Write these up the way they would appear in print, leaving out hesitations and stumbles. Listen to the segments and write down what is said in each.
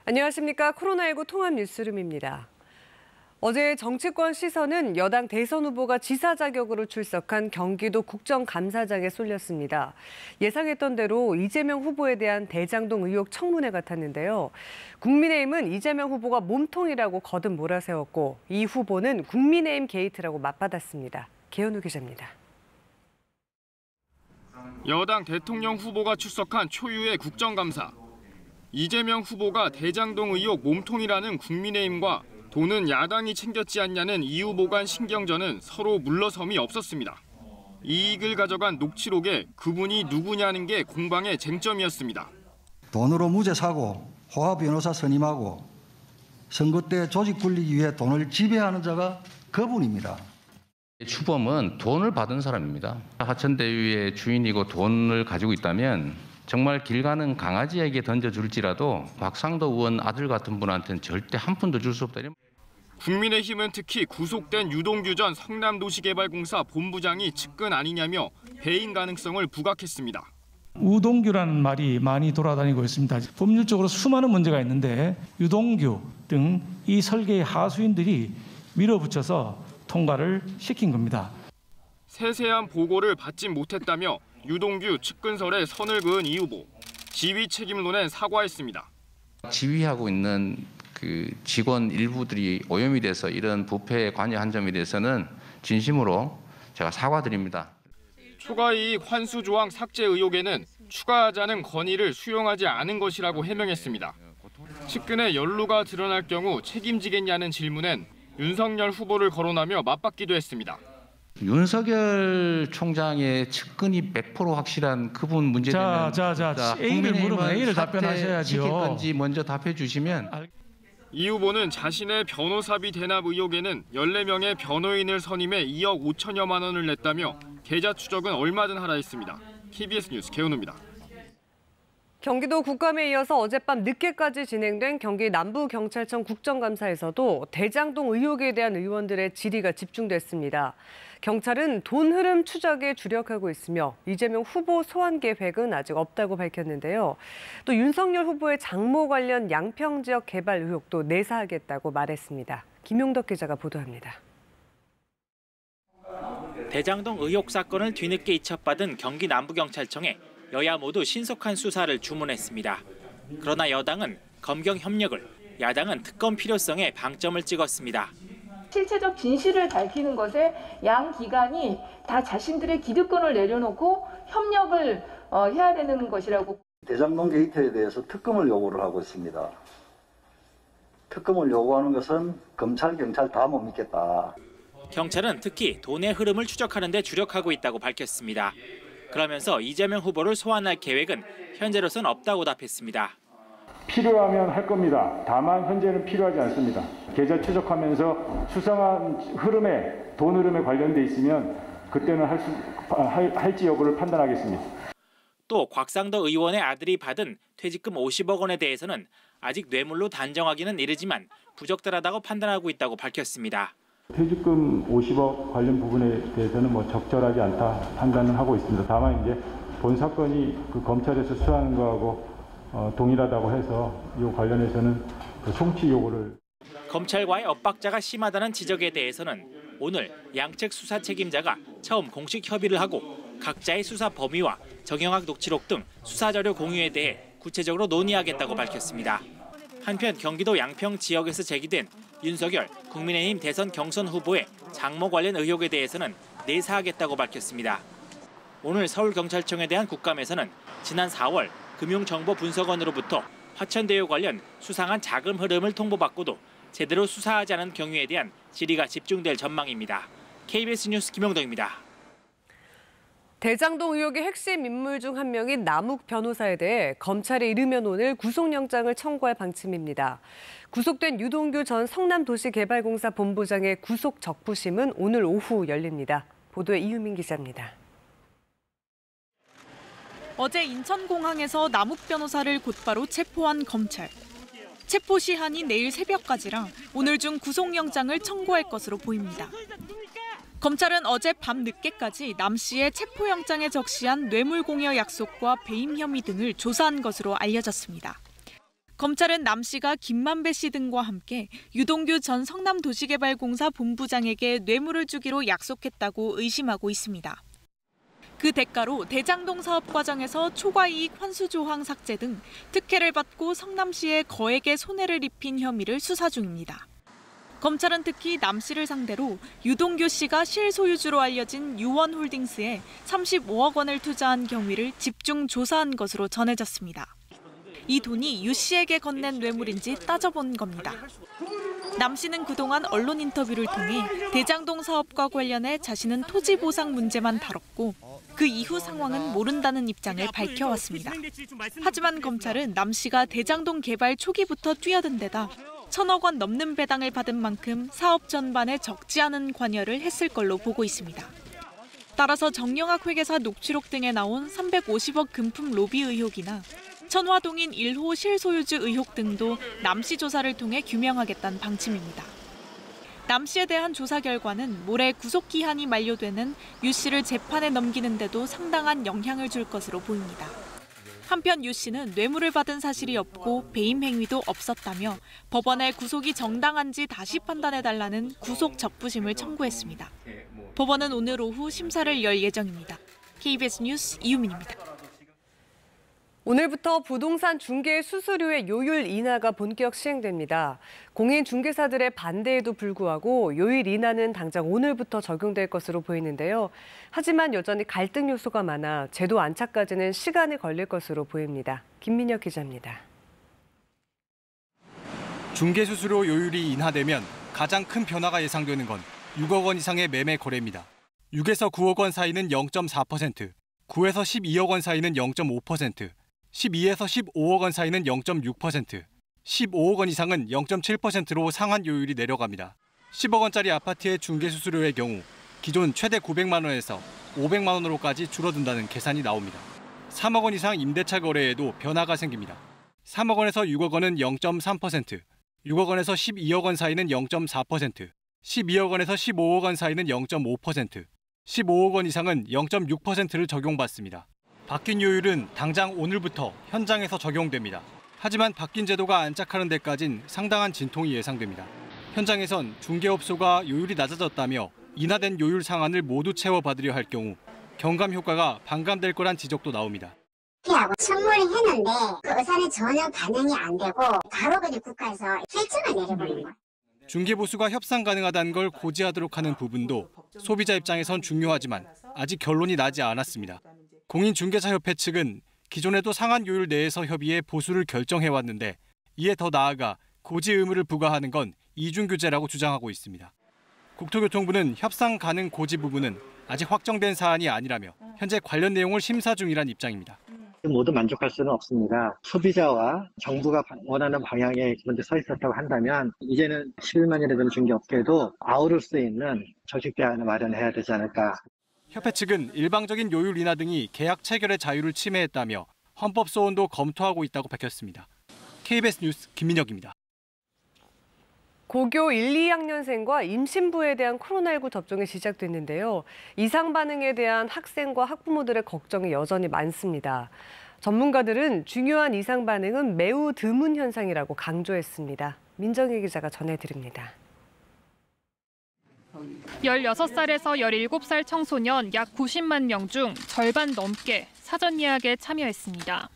안녕하십니까. 코로나19 통합 뉴스룸입니다. 어제 정치권 시선은 여당 대선 후보가 지사 자격으로 출석한 경기도 국정감사장에 쏠렸습니다. 예상했던 대로 이재명 후보에 대한 대장동 의혹 청문회 같았는데요. 국민의힘은 이재명 후보가 몸통이라고 거듭 몰아세웠고 이 후보는 국민의힘 게이트라고 맞받았습니다. 개현우 기자입니다. 여당 대통령 후보가 출석한 초유의 국정감사. 이재명 후보가 대장동 의혹 몸통이라는 국민의힘과 돈은 야당이 챙겼지 않냐는 이 후보 간 신경전은 서로 물러섬이 없었습니다. 이익을 가져간 녹취록에 그분이 누구냐는 게 공방의 쟁점이었습니다. 돈으로 무죄 사고, 호화 변호사 선임하고 선거 때 조직 굴리기 위해 돈을 지배하는 자가 그분입니다. 주범은 돈을 받은 사람입니다. 하천대유의 주인이고 돈을 가지고 있다면 정말 길 가는 강아지에게 던져줄지라도 박상도 의원 아들 같은 분한테는 절대 한 푼도 줄 수 없다. 국민의힘은 특히 구속된 유동규 전 성남도시개발공사 본부장이 측근 아니냐며 해임 가능성을 부각했습니다. 우동규라는 말이 많이 돌아다니고 있습니다. 법률적으로 수많은 문제가 있는데 유동규 등 이 설계의 하수인들이 밀어붙여서 통과를 시킨 겁니다. 세세한 보고를 받지 못했다며 유동규 측근설에 선을 그은 이 후보. 지휘 책임론엔 사과했습니다. 지휘하고 있는 그 직원 일부들이 오염이 돼서 이런 부패에 관여한 점에 대해서는 진심으로 제가 사과드립니다. 추가이익 환수 조항 삭제 의혹에는 추가하자는 건의를 수용하지 않은 것이라고 해명했습니다. 측근의 연루가 드러날 경우 책임지겠냐는 질문엔 윤석열 후보를 거론하며 맞받기도 했습니다. 윤석열 총장의 측근이 100% 확실한 그분 문제되면 A를 물으면 A를 답변하셔야죠. 시킬 건지 먼저 답해 주시면. 이 후보는 자신의 변호사비 대납 의혹에는 14명의 변호인을 선임해 2억 5천여만 원을 냈다며 계좌 추적은 얼마든 하라 했습니다. KBS 뉴스 개훈우입니다. 경기도 국감에 이어서 어젯밤 늦게까지 진행된 경기 남부경찰청 국정감사에서도 대장동 의혹에 대한 의원들의 질의가 집중됐습니다. 경찰은 돈 흐름 추적에 주력하고 있으며 이재명 후보 소환 계획은 아직 없다고 밝혔는데요. 또 윤석열 후보의 장모 관련 양평 지역 개발 의혹도 내사하겠다고 말했습니다. 김용덕 기자가 보도합니다. 대장동 의혹 사건을 뒤늦게 이첩받은 경기 남부경찰청에 여야 모두 신속한 수사를 주문했습니다. 그러나 여당은 검경 협력을, 야당은 특검 필요성에 방점을 찍었습니다. 실체적 진실을 밝히는 것에 양 기관이 다 자신들의 기득권을 내려놓고 협력을 해야 되는 것이라고. 대장동 게이트에 대해서 특검을 요구를 하고 있습니다. 특검을 요구하는 것은 검찰, 경찰 다 못 믿겠다. 경찰은 특히 돈의 흐름을 추적하는 데 주력하고 있다고 밝혔습니다. 그러면서 이재명 후보를 소환할 계획은 현재로선 없다고 답했습니다. 필요하면 할 겁니다. 다만 현재는 필요하지 않습니다. 계좌 추적하면서 수상한 흐름에, 돈 흐름에 관련돼 있으면 그때는 할지 여부를 판단하겠습니다. 또 곽상도 의원의 아들이 받은 퇴직금 50억 원에 대해서는 아직 뇌물로 단정하기는 이르지만 부적절하다고 판단하고 있다고 밝혔습니다. 퇴직금 50억 관련 부분에 대해서는 적절하지 않다 판단을 하고 있습니다. 다만 이제 본 사건이 그 검찰에서 수사하는 거하고 동일하다고 해서 이 관련해서는 그 송치 요구를. 검찰과의 엇박자가 심하다는 지적에 대해서는 오늘 양측 수사 책임자가 처음 공식 협의를 하고 각자의 수사 범위와 정영학 녹취록 등 수사 자료 공유에 대해 구체적으로 논의하겠다고 밝혔습니다. 한편 경기도 양평 지역에서 제기된 윤석열 국민의힘 대선 경선 후보의 장모 관련 의혹에 대해서는 내사하겠다고 밝혔습니다. 오늘 서울경찰청에 대한 국감에서는 지난 4월 금융정보분석원으로부터 화천대유 관련 수상한 자금 흐름을 통보받고도 제대로 수사하지 않은 경위에 대한 질의가 집중될 전망입니다. KBS 뉴스 김용덕입니다. 대장동 의혹의 핵심 인물 중 한 명인 남욱 변호사에 대해 검찰에 이르면 오늘 구속영장을 청구할 방침입니다. 구속된 유동규 전 성남도시개발공사 본부장의 구속 적부심은 오늘 오후 열립니다. 보도에 이유민 기자입니다. 어제 인천공항에서 남욱 변호사를 곧바로 체포한 검찰. 체포 시한이 내일 새벽까지라 오늘 중 구속영장을 청구할 것으로 보입니다. 검찰은 어제 밤 늦게까지 남 씨의 체포영장에 적시한 뇌물공여 약속과 배임 혐의 등을 조사한 것으로 알려졌습니다. 검찰은 남 씨가 김만배 씨 등과 함께 유동규 전 성남도시개발공사 본부장에게 뇌물을 주기로 약속했다고 의심하고 있습니다. 그 대가로 대장동 사업 과정에서 초과이익 환수 조항 삭제 등 특혜를 받고 성남시에 거액의 손해를 입힌 혐의를 수사 중입니다. 검찰은 특히 남 씨를 상대로 유동규 씨가 실소유주로 알려진 유원홀딩스에 35억 원을 투자한 경위를 집중 조사한 것으로 전해졌습니다. 이 돈이 유 씨에게 건넨 뇌물인지 따져본 겁니다. 남 씨는 그동안 언론 인터뷰를 통해 대장동 사업과 관련해 자신은 토지 보상 문제만 다뤘고 그 이후 상황은 모른다는 입장을 밝혀왔습니다. 하지만 검찰은 남 씨가 대장동 개발 초기부터 뛰어든 데다 1,000억 원 넘는 배당을 받은 만큼 사업 전반에 적지 않은 관여를 했을 걸로 보고 있습니다. 따라서 정영학 회계사 녹취록 등에 나온 350억 금품 로비 의혹이나 천화동인 1호 실소유주 의혹 등도 남 씨 조사를 통해 규명하겠다는 방침입니다. 남 씨에 대한 조사 결과는 모레 구속 기한이 만료되는 유 씨를 재판에 넘기는 데도 상당한 영향을 줄 것으로 보입니다. 한편 유 씨는 뇌물을 받은 사실이 없고 배임 행위도 없었다며 법원에 구속이 정당한지 다시 판단해달라는 구속 적부심을 청구했습니다. 법원은 오늘 오후 심사를 열 예정입니다. KBS 뉴스 이유민입니다. 오늘부터 부동산 중개 수수료의 요율 인하가 본격 시행됩니다. 공인중개사들의 반대에도 불구하고 요율 인하는 당장 오늘부터 적용될 것으로 보이는데요. 하지만 여전히 갈등 요소가 많아 제도 안착까지는 시간이 걸릴 것으로 보입니다. 김민혁 기자입니다. 중개수수료 요율이 인하되면 가장 큰 변화가 예상되는 건 6억 원 이상의 매매 거래입니다. 6에서 9억 원 사이는 0.4%, 9에서 12억 원 사이는 0.5%, 12에서 15억 원 사이는 0.6%, 15억 원 이상은 0.7%로 상한 요율이 내려갑니다. 10억 원짜리 아파트의 중개수수료의 경우 기존 최대 900만 원에서 500만 원으로까지 줄어든다는 계산이 나옵니다. 3억 원 이상 임대차 거래에도 변화가 생깁니다. 3억 원에서 6억 원은 0.3%, 6억 원에서 12억 원 사이는 0.4%, 12억 원에서 15억 원 사이는 0.5%, 15억 원 이상은 0.6%를 적용받습니다. 바뀐 요율은 당장 오늘부터 현장에서 적용됩니다. 하지만 바뀐 제도가 안착하는 데까진 상당한 진통이 예상됩니다. 현장에선 중개업소가 요율이 낮아졌다며 인하된 요율 상한을 모두 채워받으려 할 경우 경감 효과가 반감될 거란 지적도 나옵니다. 선물을 했는데 그 의사는 전혀 반영이 안 되고 바로 그냥 국가에서 결정을 내려버리는 거예요. 중개보수가 협상 가능하다는 걸 고지하도록 하는 부분도 소비자 입장에선 중요하지만 아직 결론이 나지 않았습니다. 공인중개사협회 측은 기존에도 상한 요율 내에서 협의해 보수를 결정해왔는데 이에 더 나아가 고지 의무를 부과하는 건 이중규제라고 주장하고 있습니다. 국토교통부는 협상 가능 고지 부분은 아직 확정된 사안이 아니라며 현재 관련 내용을 심사 중이란 입장입니다. 모두 만족할 수는 없습니다. 소비자와 정부가 원하는 방향에 먼저 서 있었다고 한다면 이제는 11만이나 되는 중개업계도 아우를 수 있는 조직 대안을 마련해야 되지 않을까. 협회 측은 일방적인 요율 인하 등이 계약 체결의 자유를 침해했다며 헌법 소원도 검토하고 있다고 밝혔습니다. KBS 뉴스 김민혁입니다. 고교 1, 2학년생과 임신부에 대한 코로나19 접종이 시작됐는데요. 이상 반응에 대한 학생과 학부모들의 걱정이 여전히 많습니다. 전문가들은 중요한 이상 반응은 매우 드문 현상이라고 강조했습니다. 민정희 기자가 전해드립니다. 16살에서 17살 청소년 약 90만 명 중 절반 넘게 사전 예약에 참여했습니다.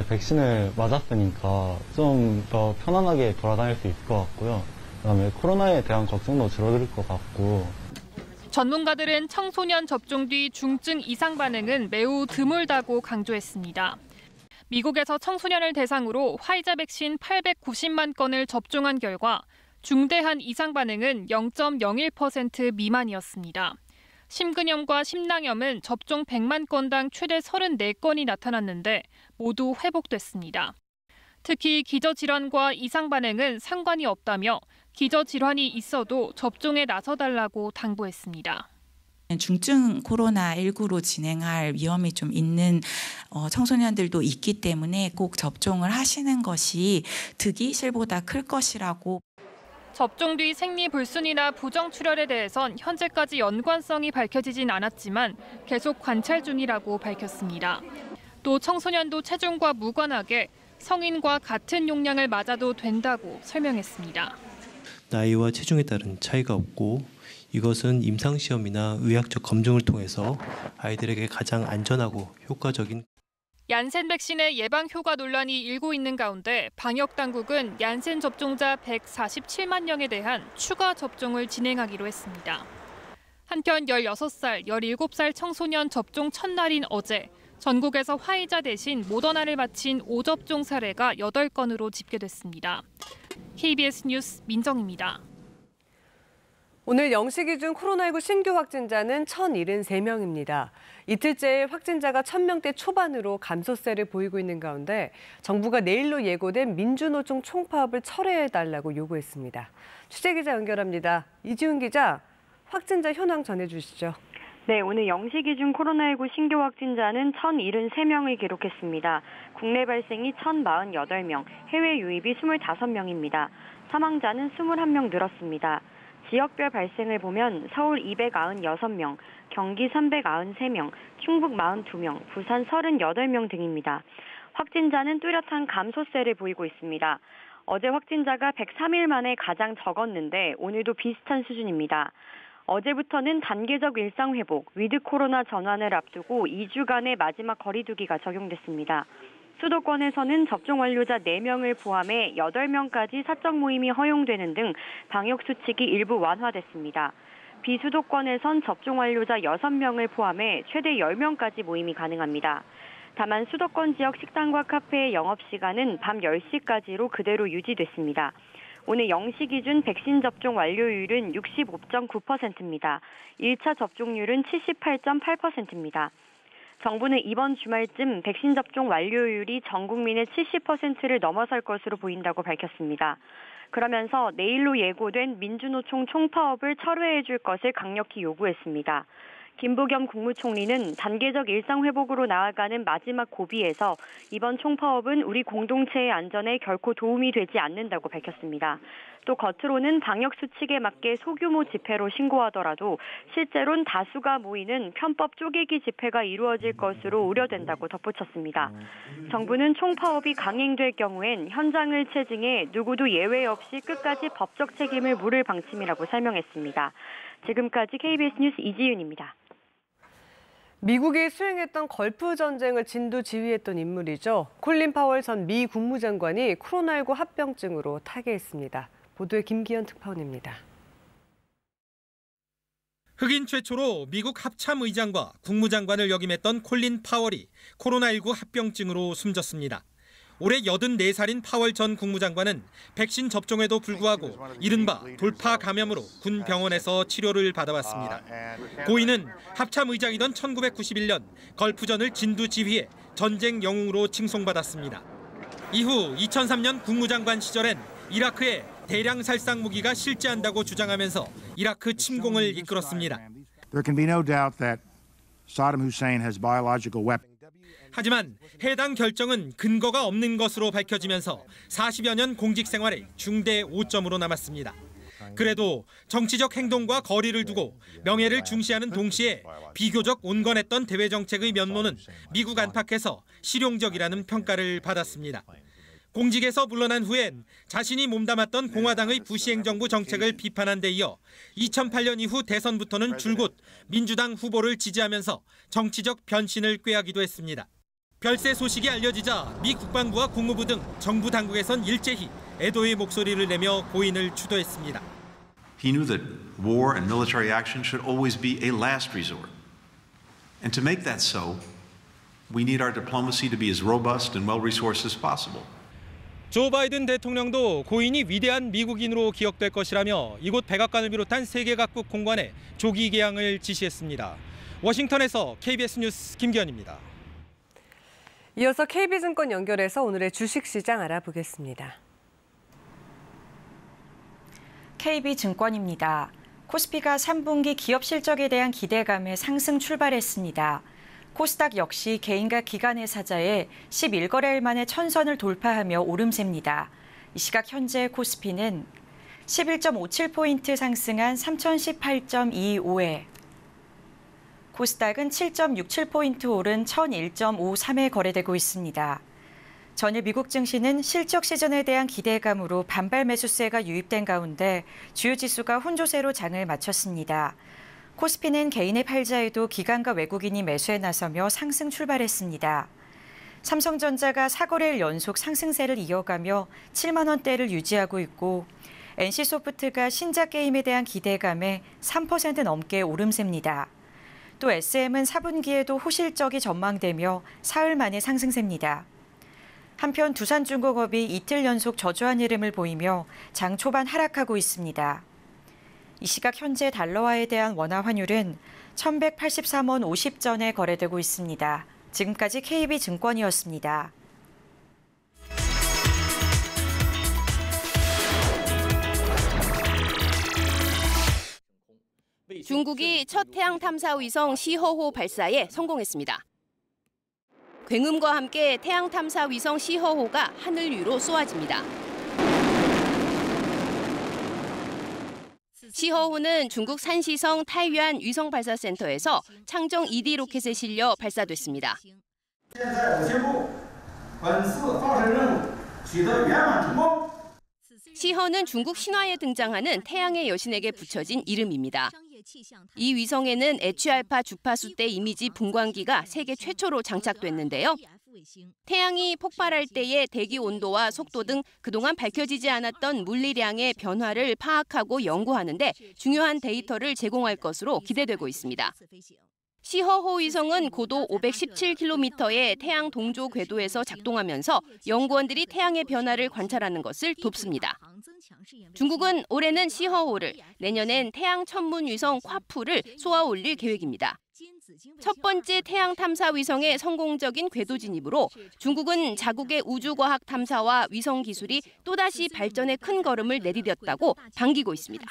백신을 맞았으니까 좀 더 편안하게 돌아다닐 수 있을 것 같고요. 그다음에 코로나에 대한 걱정도 줄어들 것 같고. 전문가들은 청소년 접종 뒤 중증 이상 반응은 매우 드물다고 강조했습니다. 미국에서 청소년을 대상으로 화이자 백신 890만 건을 접종한 결과 중대한 이상 반응은 0.01% 미만이었습니다. 심근염과 심낭염은 접종 100만 건당 최대 34건이 나타났는데 모두 회복됐습니다. 특히 기저질환과 이상 반응은 상관이 없다며 기저질환이 있어도 접종에 나서달라고 당부했습니다. 중증 코로나19로 진행할 위험이 좀 있는 청소년들도 있기 때문에 꼭 접종을 하시는 것이 득이 실보다 클 것이라고. 접종 뒤 생리불순이나 부정출혈에 대해선 현재까지 연관성이 밝혀지진 않았지만 계속 관찰 중이라고 밝혔습니다. 또 청소년도 체중과 무관하게 성인과 같은 용량을 맞아도 된다고 설명했습니다. 나이와 체중에 따른 차이가 없고 이것은 임상시험이나 의학적 검증을 통해서 아이들에게 가장 안전하고 효과적인 얀센 백신의 예방 효과 논란이 일고 있는 가운데 방역 당국은 얀센 접종자 147만 명에 대한 추가 접종을 진행하기로 했습니다. 한편 16살, 17살 청소년 접종 첫날인 어제 전국에서 화이자 대신 모더나를 마친 5접종 사례가 8건으로 집계됐습니다. KBS 뉴스 민정입니다. 오늘 0시 기준 코로나19 신규 확진자는 1,073명입니다. 이틀째 확진자가 1,000명대 초반으로 감소세를 보이고 있는 가운데 정부가 내일로 예고된 민주노총 총파업을 철회해달라고 요구했습니다. 취재기자 연결합니다. 이지훈 기자, 확진자 현황 전해주시죠. 네, 오늘 0시 기준 코로나19 신규 확진자는 1,073명을 기록했습니다. 국내 발생이 1,048명, 해외 유입이 25명입니다. 사망자는 21명 늘었습니다. 지역별 발생을 보면 서울 296명, 경기 393명, 충북 42명, 부산 38명 등입니다. 확진자는 뚜렷한 감소세를 보이고 있습니다. 어제 확진자가 103일 만에 가장 적었는데 오늘도 비슷한 수준입니다. 어제부터는 단계적 일상회복, 위드 코로나 전환을 앞두고 2주간의 마지막 거리두기가 적용됐습니다. 수도권에서는 접종 완료자 4명을 포함해 8명까지 사적 모임이 허용되는 등 방역 수칙이 일부 완화됐습니다. 비수도권에선 접종 완료자 6명을 포함해 최대 10명까지 모임이 가능합니다. 다만 수도권 지역 식당과 카페의 영업시간은 밤 10시까지로 그대로 유지됐습니다. 오늘 0시 기준 백신 접종 완료율은 65.9%입니다. 1차 접종률은 78.8%입니다. 정부는 이번 주말쯤 백신 접종 완료율이 전 국민의 70%를 넘어설 것으로 보인다고 밝혔습니다. 그러면서 내일로 예고된 민주노총 총파업을 철회해 줄 것을 강력히 요구했습니다. 김부겸 국무총리는 단계적 일상회복으로 나아가는 마지막 고비에서 이번 총파업은 우리 공동체의 안전에 결코 도움이 되지 않는다고 밝혔습니다. 또 겉으로는 방역 수칙에 맞게 소규모 집회로 신고하더라도 실제로는 다수가 모이는 편법 쪼개기 집회가 이루어질 것으로 우려된다고 덧붙였습니다. 정부는 총파업이 강행될 경우엔 현장을 체증해 누구도 예외 없이 끝까지 법적 책임을 물을 방침이라고 설명했습니다. 지금까지 KBS 뉴스 이지윤입니다. 미국이 수행했던 걸프 전쟁을 진두 지휘했던 인물이죠. 콜린 파월 전 미 국무장관이 코로나19 합병증으로 타계했습니다. 보도에 김기현 특파원입니다. 흑인 최초로 미국 합참의장과 국무장관을 역임했던 콜린 파월이 코로나19 합병증으로 숨졌습니다. 올해 84살인 파월 전 국무장관은 백신 접종에도 불구하고 이른바 돌파 감염으로 군 병원에서 치료를 받아왔습니다. 고인은 합참의장이던 1991년 걸프전을 진두 지휘해 전쟁 영웅으로 칭송받았습니다. 이후 2003년 국무장관 시절엔 이라크에 대량 살상 무기가 실재한다고 주장하면서 이라크 침공을 이끌었습니다. There can be no doubt that Saddam Hussein has biological weapons. 하지만 해당 결정은 근거가 없는 것으로 밝혀지면서 40여 년 공직 생활에 중대 오점으로 남았습니다. 그래도 정치적 행동과 거리를 두고 명예를 중시하는 동시에 비교적 온건했던 대외 정책의 면모는 미국 안팎에서 실용적이라는 평가를 받았습니다. 공직에서 물러난 후엔 자신이 몸담았던 공화당의 부시 행정부 정책을 비판한 데 이어 2008년 이후 대선부터는 줄곧 민주당 후보를 지지하면서 정치적 변신을 꾀하기도 했습니다. 별세 소식이 알려지자 미 국방부와 국무부 등 정부 당국에선 일제히 애도의 목소리를 내며 고인을 추도했습니다. He knew that war and military action should always be a last resort. And to make that so, we need our diplomacy to be as robust and well-resourced as possible. 조 바이든 대통령도 고인이 위대한 미국인으로 기억될 것이라며 이곳 백악관을 비롯한 세계 각국 공관에 조기 개항을 지시했습니다. 워싱턴에서 KBS 뉴스 김기현입니다. 이어서 KB증권 연결해서 오늘의 주식시장 알아보겠습니다. KB증권입니다. 코스피가 3분기 기업 실적에 대한 기대감에 상승 출발했습니다. 코스닥 역시 개인과 기관의 사자에 11거래일 만에 1000선을 돌파하며 오름세입니다. 이 시각 현재 코스피는 11.57포인트 상승한 3018.25에 코스닥은 7.67포인트 오른 1001.53에 거래되고 있습니다. 전일 미국 증시는 실적 시즌에 대한 기대감으로 반발 매수세가 유입된 가운데 주요 지수가 혼조세로 장을 마쳤습니다. 코스피는 개인의 팔자에도 기관과 외국인이 매수에 나서며 상승 출발했습니다. 삼성전자가 4거래일 연속 상승세를 이어가며 7만 원대를 유지하고 있고 NC소프트가 신작 게임에 대한 기대감에 3% 넘게 오름세입니다. 또 SM은 4분기에도 호실적이 전망되며 사흘 만에 상승세입니다. 한편 두산중공업이 이틀 연속 저조한 흐름을 보이며 장 초반 하락하고 있습니다. 이 시각 현재 달러화에 대한 원화 환율은 1183원 50전에 거래되고 있습니다. 지금까지 KB증권이었습니다. 중국이 첫 태양 탐사 위성 시허호 발사에 성공했습니다. 굉음과 함께 태양 탐사 위성 시허호가 하늘 위로 쏘아집니다. 시허호는 중국 산시성 타이완 위성 발사센터에서 창정 2D 로켓에 실려 발사됐습니다. 시허는 중국 신화에 등장하는 태양의 여신에게 붙여진 이름입니다. 이 위성에는 H알파 주파수 대 이미지 분광기가 세계 최초로 장착됐는데요. 태양이 폭발할 때의 대기 온도와 속도 등 그동안 밝혀지지 않았던 물리량의 변화를 파악하고 연구하는 데 중요한 데이터를 제공할 것으로 기대되고 있습니다. 시허호 위성은 고도 517km의 태양 동조 궤도에서 작동하면서 연구원들이 태양의 변화를 관찰하는 것을 돕습니다. 중국은 올해는 시허호를, 내년엔 태양 천문 위성 콰푸를 쏘아 올릴 계획입니다. 첫 번째 태양 탐사 위성의 성공적인 궤도 진입으로 중국은 자국의 우주과학 탐사와 위성 기술이 또다시 발전에 큰 걸음을 내디뎠다고 반기고 있습니다.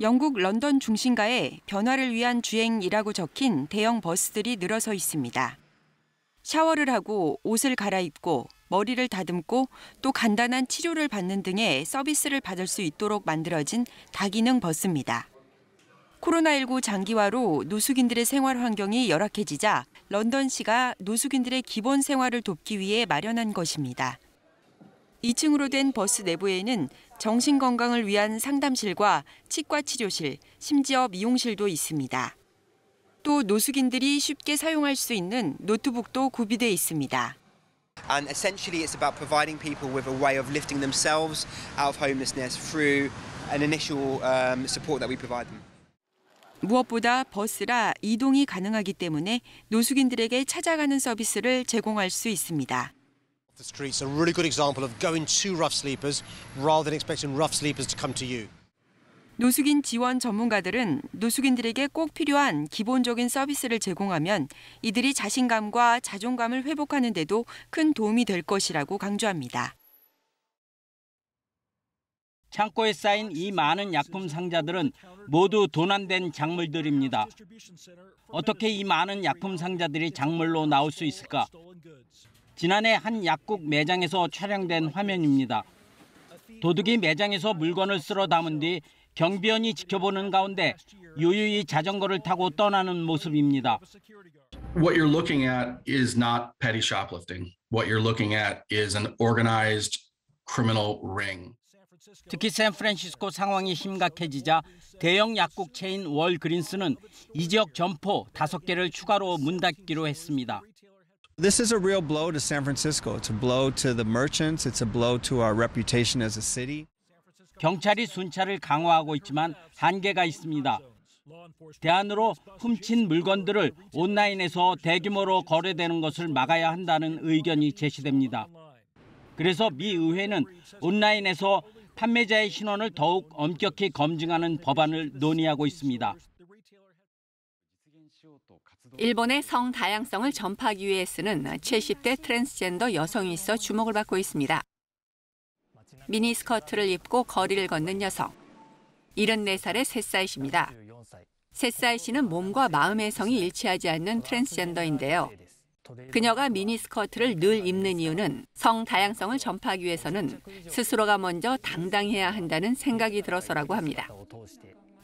영국 런던 중심가에 변화를 위한 주행이라고 적힌 대형 버스들이 늘어서 있습니다. 샤워를 하고 옷을 갈아입고 머리를 다듬고 또 간단한 치료를 받는 등의 서비스를 받을 수 있도록 만들어진 다기능 버스입니다. 코로나19 장기화로 노숙인들의 생활 환경이 열악해지자 런던시가 노숙인들의 기본 생활을 돕기 위해 마련한 것입니다. 2층으로 된 버스 내부에는 정신건강을 위한 상담실과 치과 치료실, 심지어 미용실도 있습니다. 또 노숙인들이 쉽게 사용할 수 있는 노트북도 구비돼 있습니다. And essentially it's about providing people with a way of lifting themselves out of homelessness through an initial support that we provide them. 무엇보다 버스라 이동이 가능하기 때문에 노숙인들에게 찾아가는 서비스를 제공할 수 있습니다. The streets are a really good example of going to rough sleepers rather than expecting rough sleepers to come to you. 노숙인 지원 전문가들은 노숙인들에게 꼭 필요한 기본적인 서비스를 제공하면 이들이 자신감과 자존감을 회복하는 데도 큰 도움이 될 것이라고 강조합니다. 창고에 쌓인 이 많은 약품 상자들은 모두 도난된 작물들입니다. 어떻게 이 많은 약품 상자들이 작물로 나올 수 있을까? 지난해 한 약국 매장에서 촬영된 화면입니다. 도둑이 매장에서 물건을 쓸어 담은 뒤 경비원이 지켜보는 가운데 유유히 자전거를 타고 떠나는 모습입니다. What you're looking at is not petty shoplifting. What you're looking at is an organized criminal ring. 특히 샌프란시스코 상황이 심각해지자 대형 약국 체인 월그린스는 이 지역 점포 5개를 추가로 문 닫기로 했습니다. This is a real blow to San Francisco. It's a blow to the merchants. It's a blow to our reputation as a city. 경찰이 순찰을 강화하고 있지만 한계가 있습니다. 대안으로 훔친 물건들을 온라인에서 대규모로 거래되는 것을 막아야 한다는 의견이 제시됩니다. 그래서 미 의회는 온라인에서 판매자의 신원을 더욱 엄격히 검증하는 법안을 논의하고 있습니다. 일본의 성 다양성을 전파하기 위해 쓰는 70대 트랜스젠더 여성이 있어 주목을 받고 있습니다. 미니스커트를 입고 거리를 걷는 여성. 74살의 셋사이 씨입니다. 셋사이 씨는 몸과 마음의 성이 일치하지 않는 트랜스젠더인데요. 그녀가 미니스커트를 늘 입는 이유는 성 다양성을 전파하기 위해서는 스스로가 먼저 당당해야 한다는 생각이 들어서라고 합니다.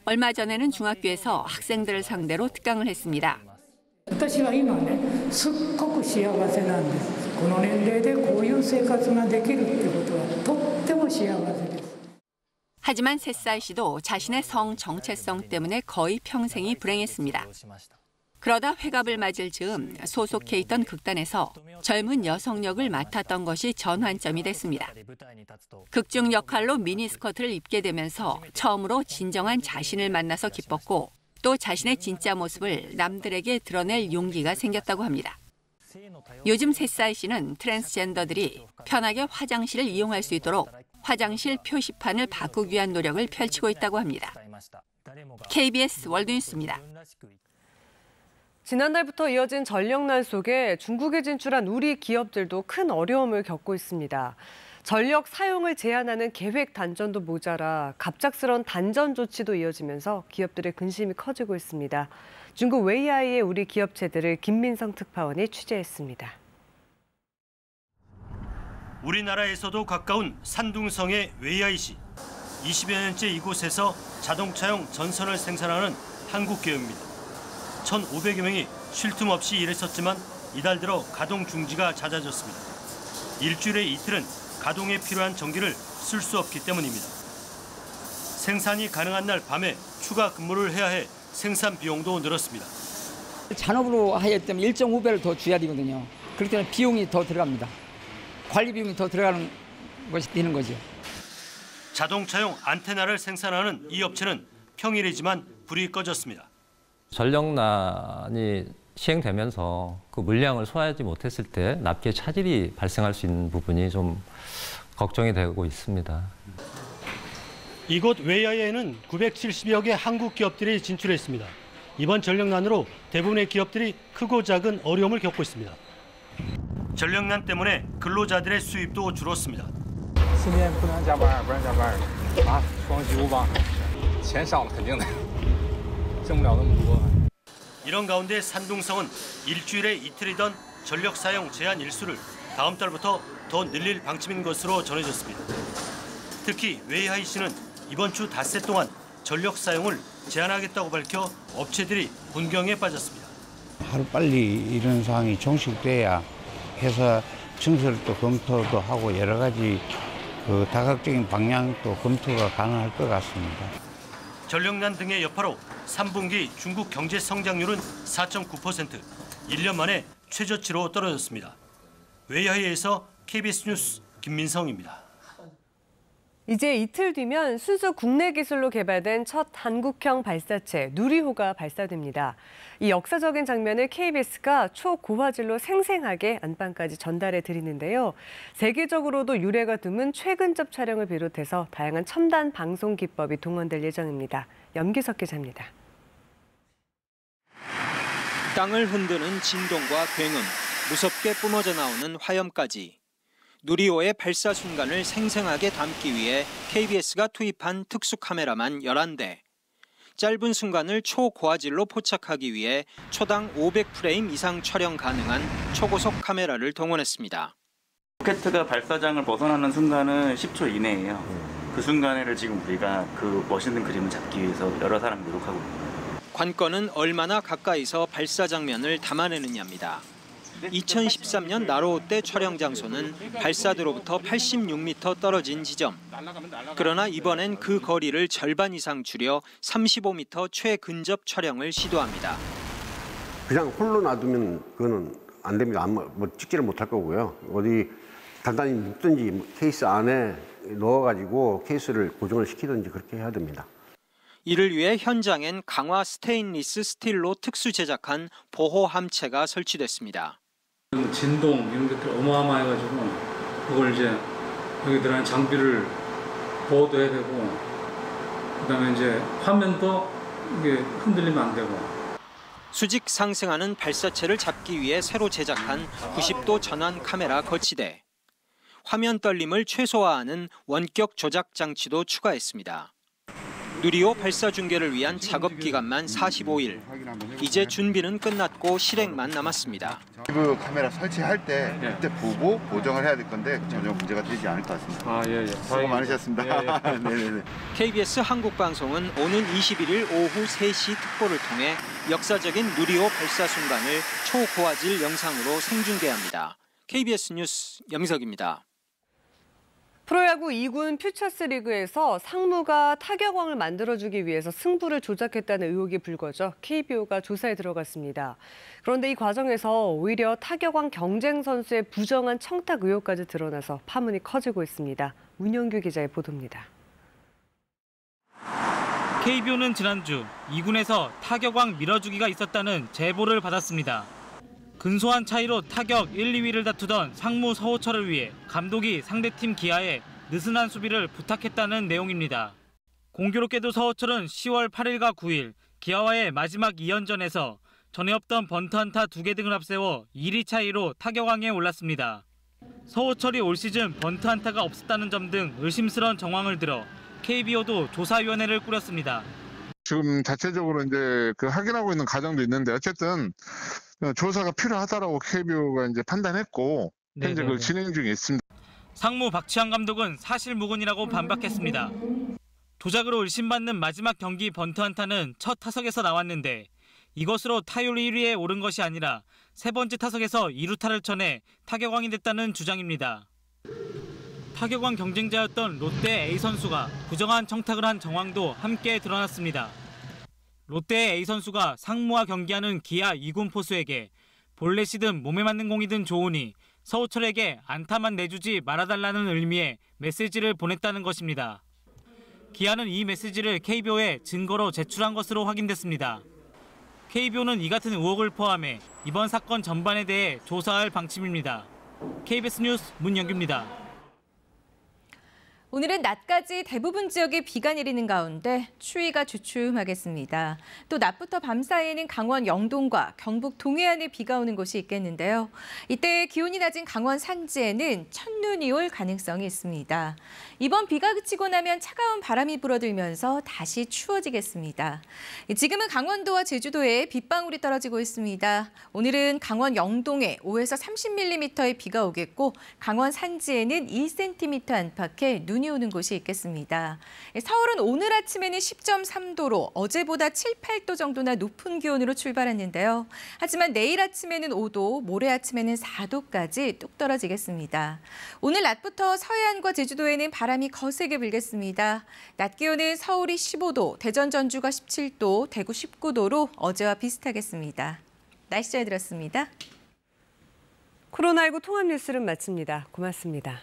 얼마 전에는 중학교에서 학생들을 상대로 특강을 했습니다. 私は今ねすっごく幸せなんです。この年齢でこういう生活ができるってことはとっても幸せです。 하지만 새사이 씨도 자신의 성 정체성 때문에 거의 평생이 불행했습니다. 그러다 회갑을 맞을 즈음 소속해 있던 극단에서 젊은 여성 역을 맡았던 것이 전환점이 됐습니다. 극중 역할로 미니스커트를 입게 되면서 처음으로 진정한 자신을 만나서 기뻤고 또 자신의 진짜 모습을 남들에게 드러낼 용기가 생겼다고 합니다. 요즘 새사이 씨는 트랜스젠더들이 편하게 화장실을 이용할 수 있도록 화장실 표시판을 바꾸기 위한 노력을 펼치고 있다고 합니다. KBS 월드뉴스입니다. 지난달부터 이어진 전력난 속에 중국에 진출한 우리 기업들도 큰 어려움을 겪고 있습니다. 전력 사용을 제한하는 계획 단전도 모자라 갑작스런 단전 조치도 이어지면서 기업들의 근심이 커지고 있습니다. 중국 웨이하이의 우리 기업체들을 김민성 특파원이 취재했습니다. 우리나라에서도 가까운 산둥성의 웨이하이시. 20여 년째 이곳에서 자동차용 전선을 생산하는 한국 기업입니다. 1,500여 명이 쉴 틈 없이 일했었지만 이달 들어 가동 중지가 잦아졌습니다. 일주일에 이틀은 가동에 필요한 전기를 쓸 수 없기 때문입니다. 생산이 가능한 날 밤에 추가 근무를 해야 해 생산 비용도 늘었습니다. 잔업으로 하기 때문에 1.5배를 더 줘야 되거든요. 그렇기 때문에 비용이 더 들어갑니다. 관리 비용이 더 들어가는 것이 되는 거죠. 자동차용 안테나를 생산하는 이 업체는 평일이지만 불이 꺼졌습니다. 전력난이 시행되면서 그 물량을 소화하지 못했을 때 납기에 차질이 발생할 수 있는 부분이 좀 걱정이 되고 있습니다. 이곳 웨이하이에는 970여 개 한국 기업들이 진출했습니다. 이번 전력난으로 대부분의 기업들이 크고 작은 어려움을 겪고 있습니다. 전력난 때문에 근로자들의 수입도 줄었습니다. 이런 가운데 산둥성은 일주일에 이틀이던 전력 사용 제한 일수를 다음 달부터 더 늘릴 방침인 것으로 전해졌습니다. 특히 웨이하이시는 이번 주 닷새 동안 전력 사용을 제한하겠다고 밝혀 업체들이 분경에 빠졌습니다. 하루빨리 이런 상황이 종식돼야 회사 증설을 또 검토도 하고 여러 가지 그 다각적인 방향도 검토가 가능할 것 같습니다. 전력난 등의 여파로 3분기 중국 경제 성장률은 4.9%, 1년 만에 최저치로 떨어졌습니다. 웨이하이에서 KBS 뉴스 김민성입니다. 이제 이틀 뒤면 순수 국내 기술로 개발된 첫 한국형 발사체 누리호가 발사됩니다. 이 역사적인 장면을 KBS가 초고화질로 생생하게 안방까지 전달해 드리는데요. 세계적으로도 유례가 드문 최근접 촬영을 비롯해서 다양한 첨단 방송 기법이 동원될 예정입니다. 염기석 기자입니다. 땅을 흔드는 진동과 굉음, 무섭게 뿜어져 나오는 화염까지. 누리호의 발사 순간을 생생하게 담기 위해 KBS가 투입한 특수 카메라만 11대. 짧은 순간을 초고화질로 포착하기 위해 초당 500프레임 이상 촬영 가능한 초고속 카메라를 동원했습니다. 로켓가 발사장을 벗어나는 순간은 10초 이내예요. 그 순간에를 지금 우리가 그 멋있는 그림을 잡기 위해서 여러 사람이 노력하고 있습니다. 관건은 얼마나 가까이서 발사 장면을 담아내느냐입니다. 2013년 나로호 때 촬영 장소는 발사대로부터 86m 떨어진 지점. 그러나 이번엔 그 거리를 절반 이상 줄여 35m 최근접 촬영을 시도합니다. 그냥 홀로 놔두면 그거는 안 됩니다. 찍지를 못할 거고요. 어디 단단히 묶든지 케이스 안에 넣어가지고 케이스를 고정을 시키든지 그렇게 해야 됩니다. 이를 위해 현장엔 강화 스테인리스 스틸로 특수 제작한 보호 함체가 설치됐습니다. 진동 이런 것들이 어마어마해가지고 그걸 이제 여기 들어간 장비를 보호도 해야 되고 그다음에 이제 화면도 이게 흔들리면 안 되고. 수직 상승하는 발사체를 잡기 위해 새로 제작한 90도 전환 카메라 거치대. 화면 떨림을 최소화하는 원격 조작 장치도 추가했습니다. 누리호 발사 중계를 위한 작업 기간만 45일. 이제 준비는 끝났고 실행만 남았습니다. 그 카메라 설치할 때 그때 보고 보정을 해야 될 건데 전혀 문제가 되지 않을 것 같습니다. 예. 수고 많으셨습니다. 네네네. KBS 한국방송은 오는 21일 오후 3시 특보를 통해 역사적인 누리호 발사 순간을 초고화질 영상으로 생중계합니다. KBS 뉴스 염석입니다. 프로야구 2군 퓨처스리그에서 상무가 타격왕을 만들어주기 위해서 승부를 조작했다는 의혹이 불거져 KBO가 조사에 들어갔습니다. 그런데 이 과정에서 오히려 타격왕 경쟁 선수의 부정한 청탁 의혹까지 드러나서 파문이 커지고 있습니다. 문영규 기자의 보도입니다. KBO는 지난주 2군에서 타격왕 밀어주기가 있었다는 제보를 받았습니다. 근소한 차이로 타격 1, 2위를 다투던 상무 서호철을 위해 감독이 상대팀 기아에 느슨한 수비를 부탁했다는 내용입니다. 공교롭게도 서호철은 10월 8일과 9일 기아와의 마지막 2연전에서 전에 없던 번트 안타 2개 등을 앞세워 1위 차이로 타격왕에 올랐습니다. 서호철이 올 시즌 번트 안타가 없었다는 점 등 의심스러운 정황을 들어 KBO도 조사위원회를 꾸렸습니다. 지금 자체적으로 이제 확인하고 있는 과정도 있는데 어쨌든 조사가 필요하다라고 KBO가 이제 판단했고 현재 그걸 진행 중에 있습니다. 상무 박치환 감독은 사실무근이라고 반박했습니다. 조작으로 의심받는 마지막 경기 번트 안타는 첫 타석에서 나왔는데 이것으로 타율 1위에 오른 것이 아니라 세 번째 타석에서 2루타를 쳐내 타격왕이 됐다는 주장입니다. 타격왕 경쟁자였던 롯데 A 선수가 부정한 청탁을 한 정황도 함께 드러났습니다. 롯데의 A 선수가 상무와 경기하는 기아 2군 포수에게 볼넷이든 몸에 맞는 공이든 좋으니 서호철에게 안타만 내주지 말아달라는 의미의 메시지를 보냈다는 것입니다. 기아는 이 메시지를 KBO에 증거로 제출한 것으로 확인됐습니다. KBO는 이 같은 의혹을 포함해 이번 사건 전반에 대해 조사할 방침입니다. KBS 뉴스 문영규입니다. 오늘은 낮까지 대부분 지역에 비가 내리는 가운데 추위가 주춤하겠습니다. 또 낮부터 밤 사이에는 강원 영동과 경북 동해안에 비가 오는 곳이 있겠는데요. 이때 기온이 낮은 강원 산지에는 첫눈이 올 가능성이 있습니다. 이번 비가 그치고 나면 차가운 바람이 불어들면서 다시 추워지겠습니다. 지금은 강원도와 제주도에 빗방울이 떨어지고 있습니다. 오늘은 강원 영동에 5에서 30mm의 비가 오겠고 강원 산지에는 2cm 안팎의 눈이 오는 곳이 있겠습니다. 서울은 오늘 아침에는 10.3도로 어제보다 7, 8도 정도나 높은 기온으로 출발했는데요. 하지만 내일 아침에는 5도, 모레 아침에는 4도까지 뚝 떨어지겠습니다. 오늘 낮부터 서해안과 제주도에는 바람이 거세게 불겠습니다. 낮 기온은 서울이 15도, 대전 전주가 17도, 대구 19도로 어제와 비슷하겠습니다. 날씨 잘 들었습니다. 코로나19 통합 뉴스를 마칩니다. 고맙습니다.